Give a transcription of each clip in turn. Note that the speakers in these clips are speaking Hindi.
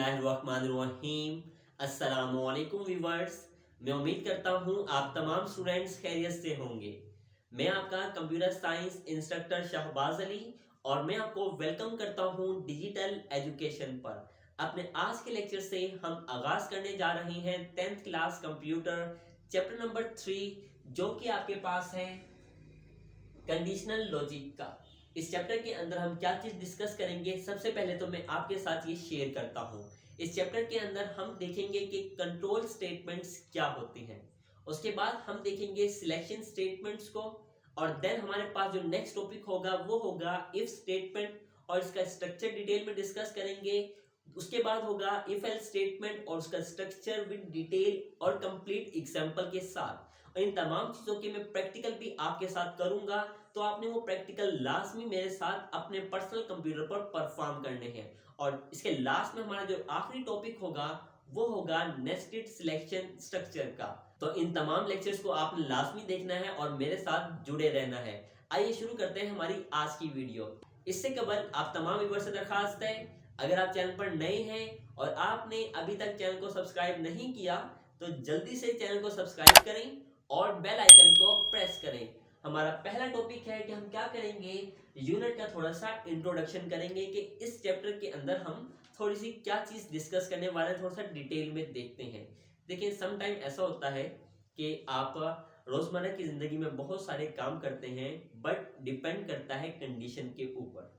बिस्मिल्लाहिर्रहमानिर्रहीम। अस्सलामुअलैकुम व्यूअर्स। मैं उम्मीद करता हूँ आप तमाम स्टूडेंट्स खैरियत से होंगे। मैं आपका computer science instructor Shahbaz Ali और मैं आपको वेलकम करता हूँ डिजिटल एजुकेशन पर। अपने आज के लेक्चर से हम आगाज करने जा रहे हैं 10th class computer chapter number 3, जो कि आपके पास है कंडीशनल लॉजिक का। इस चैप्टर के अंदर हम क्या चीज डिस्कस करेंगे, सबसे पहले तो मैं आपके साथ ये शेयर करता हूँ। इस चैप्टर के अंदर हम देखेंगे कि कंट्रोल स्टेटमेंट्स क्या होती हैं, उसके बाद हम देखेंगे सिलेक्शन स्टेटमेंट्स को, और देन हमारे पास जो नेक्स्ट टॉपिक होगा वो होगा इफ स्टेटमेंट और इसका स्ट्रक्चर डिटेल में डिस्कस करेंगे। उसके बाद होगा इफ एल्स स्टेटमेंट और उसका स्ट्रक्चर विद डिटेल और कंप्लीट एग्जांपल के साथ। और इन तमाम चीजों के मैं प्रैक्टिकल भी आपके साथ करूंगा, तो आपने वो प्रैक्टिकल लाजमी मेरे साथ अपने पर्सनल कंप्यूटर पर परफॉर्म करने हैं। और इसके लास्ट में हमारा जो आखिरी टॉपिक होगा वो होगा नेस्टेड सिलेक्शन स्ट्रक्चर का। तो इन तमाम लेक्चर्स को आपने लाजमी देखना है और मेरे साथ जुड़े रहना है। आइए शुरू करते हैं हमारी आज की वीडियो। इससे कबल आप तमाम व्यूअर्स से दरखास्त है, अगर आप चैनल पर नए हैं और आपने अभी तक चैनल को सब्सक्राइब नहीं किया तो जल्दी से चैनल को सब्सक्राइब करें और बेल आइकन को प्रेस करें। हमारा पहला टॉपिक है कि हम क्या करेंगे, यूनिट का थोड़ा सा इंट्रोडक्शन करेंगे कि इस चैप्टर के अंदर हम थोड़ी सी क्या चीज डिस्कस करने वाले हैं, थोड़ा सा डिटेल में देखते हैं। देखिए सम टाइम ऐसा होता है कि आप रोजमर्रा की जिंदगी में बहुत सारे काम करते हैं, बट डिपेंड करता है कंडीशन के ऊपर।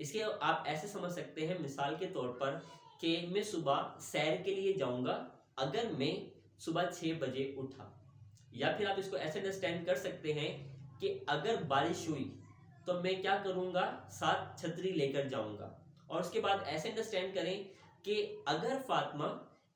इसके आप ऐसे समझ सकते हैं, मिसाल के तौर पर कि मैं सुबह सैर के लिए जाऊंगा अगर मैं सुबह 6 बजे उठा, या फिर आप इसको ऐसे अंडरस्टैंड कर सकते हैं कि अगर बारिश हुई तो मैं क्या करूंगा, साथ छतरी लेकर जाऊंगा। और उसके बाद ऐसे अंडरस्टैंड करें कि अगर फातिमा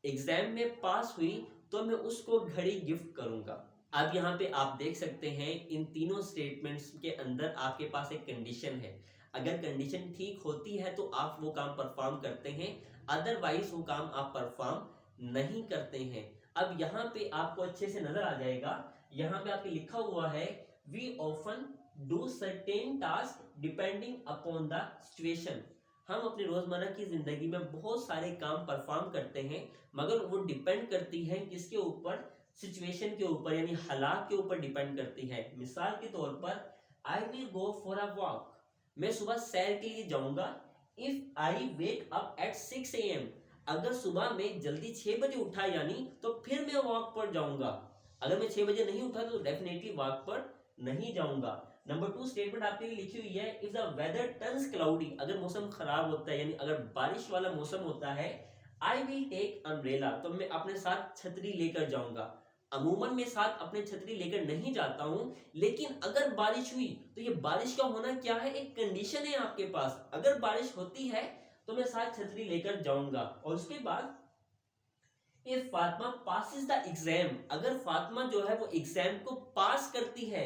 एग्जाम में पास हुई तो मैं उसको घड़ी गिफ्ट करूंगा। अब यहाँ पे आप देख सकते हैं इन तीनों स्टेटमेंट्स के अंदर आपके पास एक कंडीशन है। अगर कंडीशन ठीक होती है तो आप वो काम परफॉर्म करते हैं, अदरवाइज वो काम आप परफॉर्म नहीं करते हैं। अब यहाँ पे आपको अच्छे से नजर आ जाएगा, यहाँ पे आपके लिखा हुआ है we often do certain task depending upon the situation. हम अपनी रोजमर्रा की जिंदगी में बहुत सारे काम परफॉर्म करते हैं, मगर वो डिपेंड करती है किसके ऊपर, सिचुएशन के ऊपर, यानी हालात के ऊपर डिपेंड करती है। मिसाल के तौर पर I will go for a walk, मैं सुबह सैर के लिए जाऊंगा। If I wake up at 6 AM, अगर सुबह में जल्दी 6 बजे उठा यानी तो फिर मैं वॉक पर जाऊंगा। अगर मैं 6 बजे नहीं उठा तो डेफिनेटली वॉक पर नहीं जाऊंगा। नंबर 2 स्टेटमेंट आपके लिए लिखी हुई है if the weather turns cloudy, अगर मौसम खराब होता है यानी अगर बारिश वाला मौसम होता है, आई विल टेक अम्ब्रेला, तो मैं अपने साथ छतरी लेकर जाऊंगा। अमूमन मैं साथ अपने छतरी लेकर नहीं जाता हूं, लेकिन अगर बारिश हुई तो ये बारिश का होना क्या है, एक कंडीशन है आपके पास। अगर बारिश होती है तो मैं साथ छतरी लेकर जाऊंगा। और उसके बाद if Fatima passes the exam, अगर फातिमा जो है वो एग्जाम को पास करती है,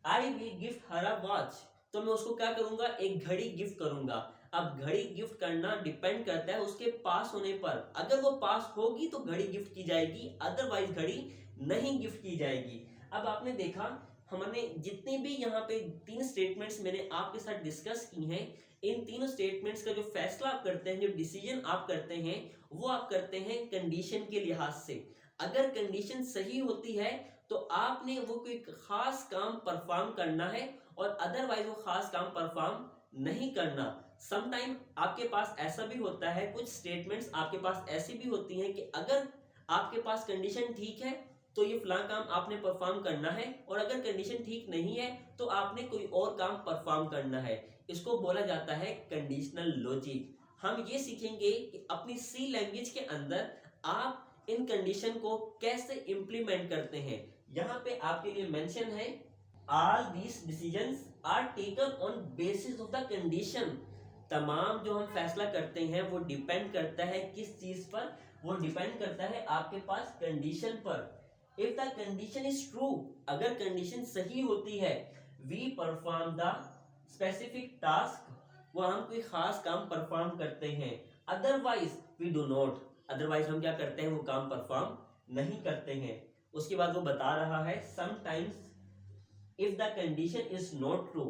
I will gift her a watch, तो मैं उसको क्या करूंगा, एक घड़ी गिफ्ट करूंगा। अब घड़ी गिफ्ट करना डिपेंड करता है उसके पास होने पर। अगर वो पास होगी तो घड़ी गिफ्ट की जाएगी, अदरवाइज घड़ी नहीं गिफ्ट की जाएगी। अब आपने देखा हमने जितने भी यहाँ पे 3 स्टेटमेंट्स मैंने आपके साथ डिस्कस की हैं, इन तीनों स्टेटमेंट्स का जो फैसला आप करते हैं, जो डिसीजन आप करते हैं, वो आप करते हैं कंडीशन के लिहाज से। अगर कंडीशन सही होती है तो आपने वो कोई खास काम परफॉर्म करना है, और अदरवाइज वो खास काम परफॉर्म नहीं करना। सम टाइम आपके पास ऐसा भी होता है, कुछ स्टेटमेंट्स आपके पास ऐसी भी होती हैं कि अगर आपके पास कंडीशन ठीक है तो ये फलां काम आपने परफॉर्म करना है, और अगर कंडीशन ठीक नहीं है तो आपने कोई और काम परफॉर्म करना है। इसको बोला जाता है कंडीशनल लॉजिक। हम ये सीखेंगे कि अपनी सी लैंग्वेज के अंदर आप इन कंडीशन को कैसे इंप्लीमेंट करते हैं। यहाँ पे आपके लिए मेंशन है all these decisions are taken on basis of the condition. तमाम जो हम फैसला करते हैं वो डिपेंड करता है किस चीज पर, वो डिपेंड करता है आपके पास कंडीशन पर। If the condition is true, अगर कंडीशन सही होती है, we perform the specific task, वो हम कोई खास काम परफॉर्म करते हैं। अदरवाइज वी डू नॉट, अदरवाइज हम क्या करते हैं, वो काम परफॉर्म नहीं करते हैं। उसके बाद वो बता रहा है sometimes if the condition is not true,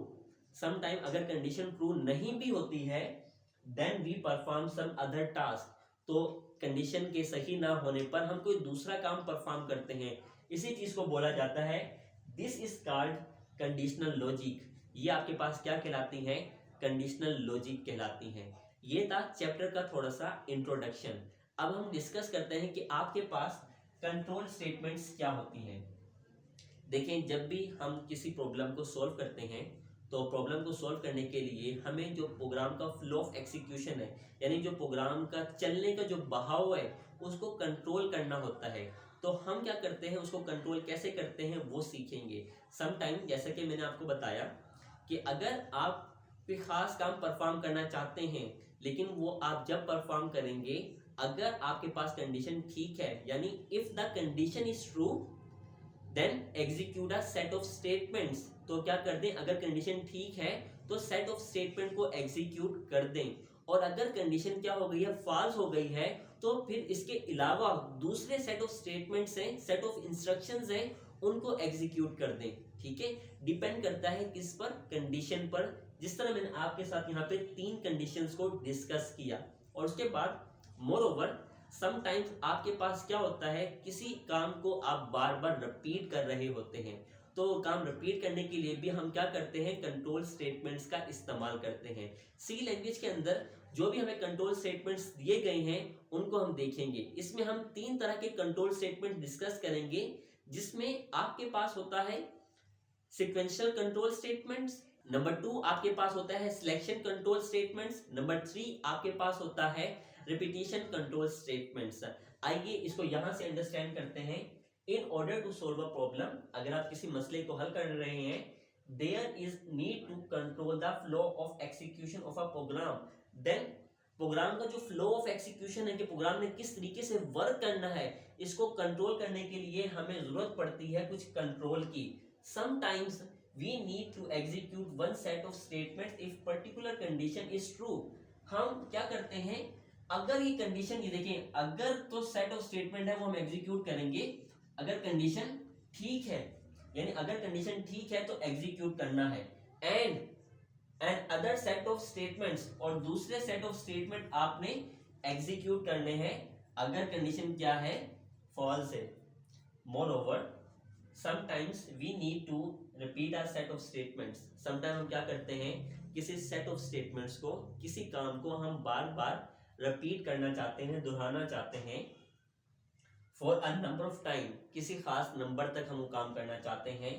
sometime अगर कंडीशन ट्रू नहीं भी होती है, then we perform some other task, तो कंडीशन के सही ना होने पर हम कोई दूसरा काम परफॉर्म करते हैं, इसी चीज को बोला जाता है, this is called conditional logic. ये आपके पास क्या कहलाती हैं? कंडीशनल लॉजिक कहलाती हैं। ये था चैप्टर का थोड़ा सा इंट्रोडक्शन। अब हम डिस्कस करते हैं कि आपके पास कंट्रोल स्टेटमेंट्स क्या होती हैं। देखें, जब भी हम किसी प्रॉब्लम को सॉल्व करते हैं तो प्रॉब्लम को सॉल्व करने के लिए हमें जो प्रोग्राम का फ्लो ऑफ एग्जीक्यूशन है, यानी जो प्रोग्राम का चलने का जो बहाव है, उसको कंट्रोल करना होता है। तो हम क्या करते हैं, उसको कंट्रोल कैसे करते हैं वो सीखेंगे। समटाइम जैसा कि मैंने आपको बताया कि अगर आप कोई खास काम परफॉर्म करना चाहते हैं, लेकिन वो आप जब परफॉर्म करेंगे, अगर आपके पास कंडीशन ठीक है, यानी if the condition is true then execute a set of statements. तो क्या कर दें, अगर कंडीशन ठीक है तो सेट ऑफ स्टेटमेंट को एग्जीक्यूट कर दें। और अगर कंडीशन क्या हो गई है, फॉल्स हो गई है, तो फिर इसके अलावा दूसरे सेट ऑफ स्टेटमेंट्स हैं, सेट ऑफ इंस्ट्रक्शंस हैं, उनको एग्जीक्यूट कर दें। ठीक है, डिपेंड करता है किस पर, कंडीशन पर। जिस तरह मैंने आपके साथ यहाँ पे 3 कंडीशंस को डिस्कस किया। और उसके बाद मोर ओवर समटाइम्स आपके पास क्या होता है, किसी काम को आप बार बार रिपीट कर रहे होते हैं, तो काम रिपीट करने के लिए भी हम क्या करते हैं, कंट्रोल स्टेटमेंट्स का इस्तेमाल करते हैं। सी लैंग्वेज के अंदर जो भी हमें कंट्रोल स्टेटमेंट्स दिए गए हैं उनको हम देखेंगे। इसमें हम 3 तरह के कंट्रोल स्टेटमेंट डिस्कस करेंगे, जिसमें आपके पास होता है सीक्वेंशियल कंट्रोल स्टेटमेंट्स, नंबर 2 आपके पास होता है सिलेक्शन कंट्रोल स्टेटमेंट्स, नंबर 3 आपके पास होता है रिपीटिशन कंट्रोल स्टेटमेंट्स। आइए इसको यहां से अंडरस्टैंड करते हैं। In order to solve a problem, अगर आप किसी मसले को हल कर रहे हैं, there is need to control the flow of execution of a program. Then program का जो फ्लो ऑफ एग्जीक्यूशन है कि प्रोग्राम ने किस तरीके से वर्क करना है, इसको कंट्रोल करने के लिए हमें जरूरत पड़ती है कुछ कंट्रोल की। Sometimes we need to execute one set of statements if particular condition is true। हम क्या करते हैं, अगर ये कंडीशन, ये देखें, अगर तो सेट ऑफ स्टेटमेंट है वो हम एग्जीक्यूट करेंगे अगर कंडीशन ठीक है, यानी अगर कंडीशन ठीक है तो एग्जीक्यूट करना है। And other set of statements, और दूसरे सेट ऑफ स्टेटमेंट आपने एग्जीक्यूट करने हैं अगर कंडीशन क्या है, फॉल्स है। More over sometimes we need to repeat a set of statements। sometimes हम क्या करते हैं, किसी सेट ऑफ स्टेटमेंट्स को, किसी काम को हम बार बार रिपीट करना चाहते हैं, दोहराना चाहते हैं for a number of time, किसी खास नंबर तक हम वो काम करना चाहते हैं।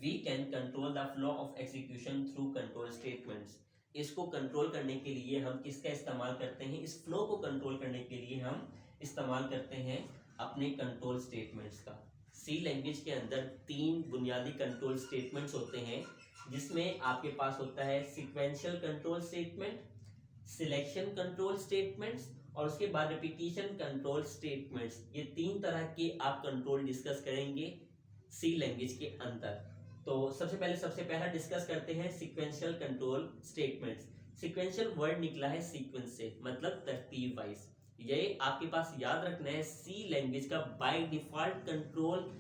We can control the flow of execution through control statements. इसको कंट्रोल करने के लिए हम किसका इस्तेमाल करते हैं, इस फ्लो को कंट्रोल करने के लिए हम इस्तेमाल करते हैं अपने कंट्रोल स्टेटमेंट्स का। सी लैंग्वेज के अंदर 3 बुनियादी कंट्रोल स्टेटमेंट्स होते हैं, जिसमें आपके पास होता है sequential control statement, selection control statements, और उसके बाद रिपीटिशन कंट्रोल स्टेटमेंट्स। ये 3 तरह के आप कंट्रोल डिस्कस करेंगे सी लैंग्वेज के अंदर। तो सबसे पहला डिस्कस करते हैं sequential control statements. Sequential word निकला है सीक्वेंस से, मतलब तरतीब वाइज। ये आपके पास याद रखना है, सी लैंग्वेज का बाय डिफॉल्ट कंट्रोल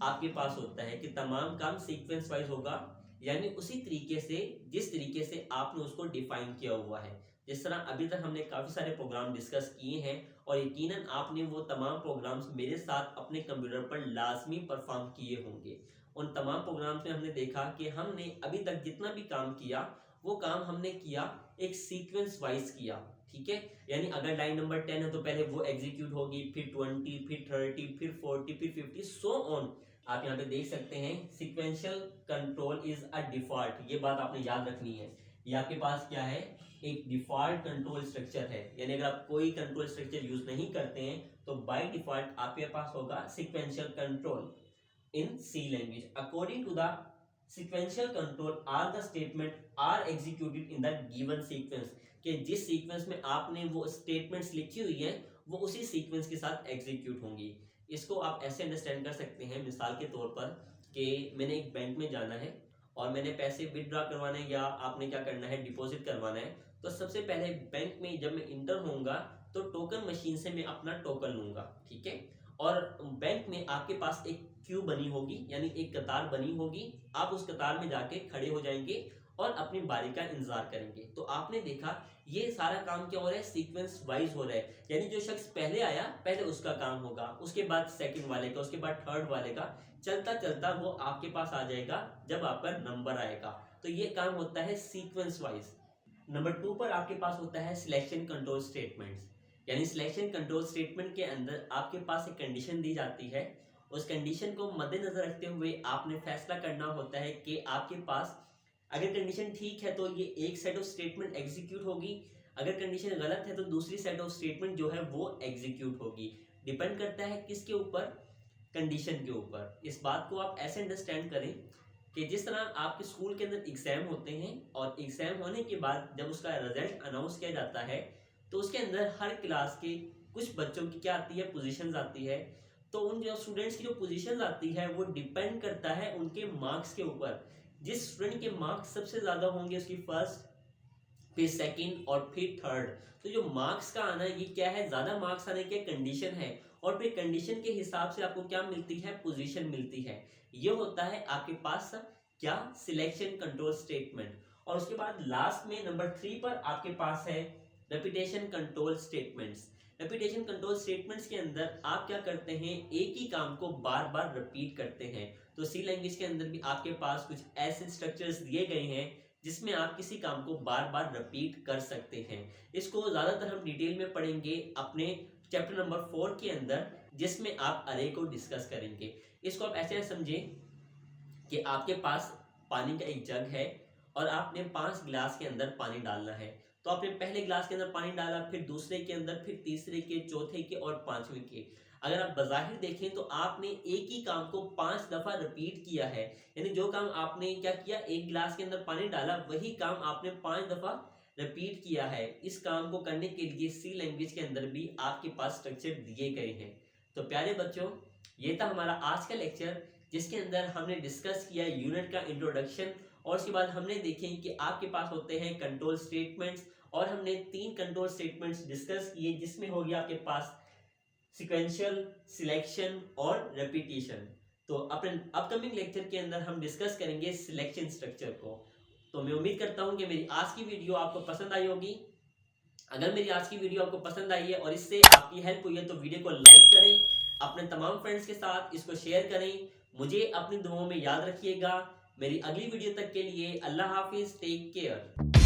आपके पास होता है कि तमाम काम सीक्वेंस वाइज होगा, यानी उसी तरीके से जिस तरीके से आपने उसको डिफाइन किया हुआ है। जिस तरह अभी तक हमने काफ़ी सारे प्रोग्राम डिस्कस किए हैं, और यकीनन आपने वो तमाम प्रोग्राम्स मेरे साथ अपने कंप्यूटर पर लाजमी परफॉर्म किए होंगे। उन तमाम प्रोग्राम्स में हमने देखा कि हमने अभी तक जितना भी काम किया, वो काम हमने किया एक सीक्वेंस वाइज किया। ठीक है, यानी अगर लाइन नंबर 10 है तो पहले वो एग्जीक्यूट होगी, फिर 20, फिर 30, फिर 40, फिर 50, सो ऑन। आप यहाँ पे देख सकते हैं sequential control is a default. ये बात आपने याद रखनी है। ये आपके पास क्या है, एक डिफॉल्ट कंट्रोल स्ट्रक्चर है, यानी अगर आप कोई कंट्रोल स्ट्रक्चर यूज नहीं करते हैं तो बाय डिफॉल्ट आपके पास होगा sequential control in C language. According to the sequential control all the statement are executed in the given sequence, कि जिस सीक्वेंस में आपने वो स्टेटमेंट्स लिखी हुई है वो उसी सीक्वेंस के साथ एग्जीक्यूट होंगी। इसको आप ऐसे अंडरस्टैंड कर सकते हैं, मिसाल के तौर पर कि मैंने एक बैंक में जाना है और मैंने पैसे विदड्रॉ करवाने हैं, या आपने क्या करना है, डिपॉजिट करवाना है। तो सबसे पहले बैंक में जब मैं इंटर होऊंगा तो टोकन मशीन से मैं अपना टोकन लूंगा। ठीक है, और बैंक में आपके पास एक क्यू बनी होगी, यानी एक कतार बनी होगी। आप उस कतार में जाके खड़े हो जाएंगे और अपनी बारी का इंतजार करेंगे। तो आपने देखा ये सारा काम क्या हो रहा है, सीक्वेंस वाइज हो रहा है, यानी जो शख्स पहले आया पहले उसका काम होगा, उसके बाद सेकंड वाले का, उसके बाद थर्ड वाले का, चलता चलता वो आपके पास आ जाएगा जब आपका नंबर आएगा। तो ये काम होता है सीक्वेंस वाइज। नंबर 2 पर आपके पास होता है सिलेक्शन कंट्रोल स्टेटमेंट्स। यानी सिलेक्शन कंट्रोल स्टेटमेंट के अंदर आपके पास एक कंडीशन दी जाती है, उस कंडीशन को मद्देनजर रखते हुए आपने फैसला करना होता है कि आपके पास अगर कंडीशन ठीक है तो ये एक सेट ऑफ स्टेटमेंट एग्जीक्यूट होगी, अगर कंडीशन गलत है तो दूसरी सेट ऑफ स्टेटमेंट जो है वो एग्जीक्यूट होगी। डिपेंड करता है किसके ऊपर, कंडीशन के ऊपर। इस बात को आप ऐसे अंडरस्टैंड करें कि जिस तरह आपके स्कूल के अंदर एग्जाम होते हैं और एग्जाम होने के बाद जब उसका रिजल्ट अनाउंस किया जाता है तो उसके अंदर हर क्लास के कुछ बच्चों की क्या आती है, पोजीशंस आती है। तो उन जो स्टूडेंट्स की जो पोजीशंस आती है वो डिपेंड करता है उनके मार्क्स के ऊपर। जिस स्टूडेंट के मार्क्स सबसे ज्यादा होंगे उसकी फर्स्ट, फिर सेकंड और फिर थर्ड। तो जो मार्क्स का आना ये क्या है, ज्यादा मार्क्स आने की कंडीशन है, और फिर कंडीशन के हिसाब से आपको क्या मिलती है, पोजीशन मिलती है। ये होता है आपके पास क्या, सिलेक्शन कंट्रोल स्टेटमेंट। और उसके बाद लास्ट में नंबर 3 पर आपके पास है repetition control statements. Repetition control statements के अंदर आप क्या करते हैं, एक ही काम को बार बार रिपीट करते हैं। तो सी लैंग्वेज के अंदर भी आपके पास कुछ ऐसे स्ट्रक्चर्स दिए गए हैं जिसमें आप किसी काम को बार बार रिपीट कर सकते हैं। इसको ज्यादातर हम डिटेल में पढ़ेंगे अपने चैप्टर नंबर 4 के अंदर, जिसमें आप अरे को डिस्कस करेंगे। इसको आप ऐसे समझें कि आपके पास पानी का एक जग है और आपने 5 गिलास के अंदर पानी डालना है। तो आपने पहले गिलास के अंदर पानी डाला, फिर दूसरे के अंदर, फिर तीसरे के, चौथे के और पांचवें के। अगर आप बज़ाहिर देखें तो आपने एक ही काम को 5 दफा रिपीट किया है। यानी जो काम आपने क्या किया, एक गिलास के अंदर पानी डाला, वही काम आपने 5 दफा रिपीट किया है। इस काम को करने के लिए सी लैंग्वेज के अंदर भी आपके पास स्ट्रक्चर दिए गए हैं। तो प्यारे बच्चों, ये था हमारा आज का लेक्चर, जिसके अंदर हमने डिस्कस किया यूनिट का इंट्रोडक्शन, और उसके बाद हमने देखें कि आपके पास होते हैं कंट्रोल स्टेटमेंट्स, और हमने 3 कंट्रोल स्टेटमेंट्स डिस्कस किए, जिसमें हो गया आपके पास सिक्वेंशियल, सिलेक्शन और रेपिटेशन। तो अपने अपकमिंग लेक्चर के अंदर हम डिस्कस करेंगे सिलेक्शन स्ट्रक्चर को। तो मैं उम्मीद करता हूं कि मेरी आज की वीडियो आपको पसंद आई होगी। अगर मेरी आज की वीडियो आपको पसंद आई है और इससे आपकी हेल्प हुई है तो वीडियो को लाइक करें, अपने तमाम फ्रेंड्स के साथ इसको शेयर करें। मुझे अपनी दुआओं में याद रखिएगा। मेरी अगली वीडियो तक के लिए अल्लाह हाफिज, टेक केयर।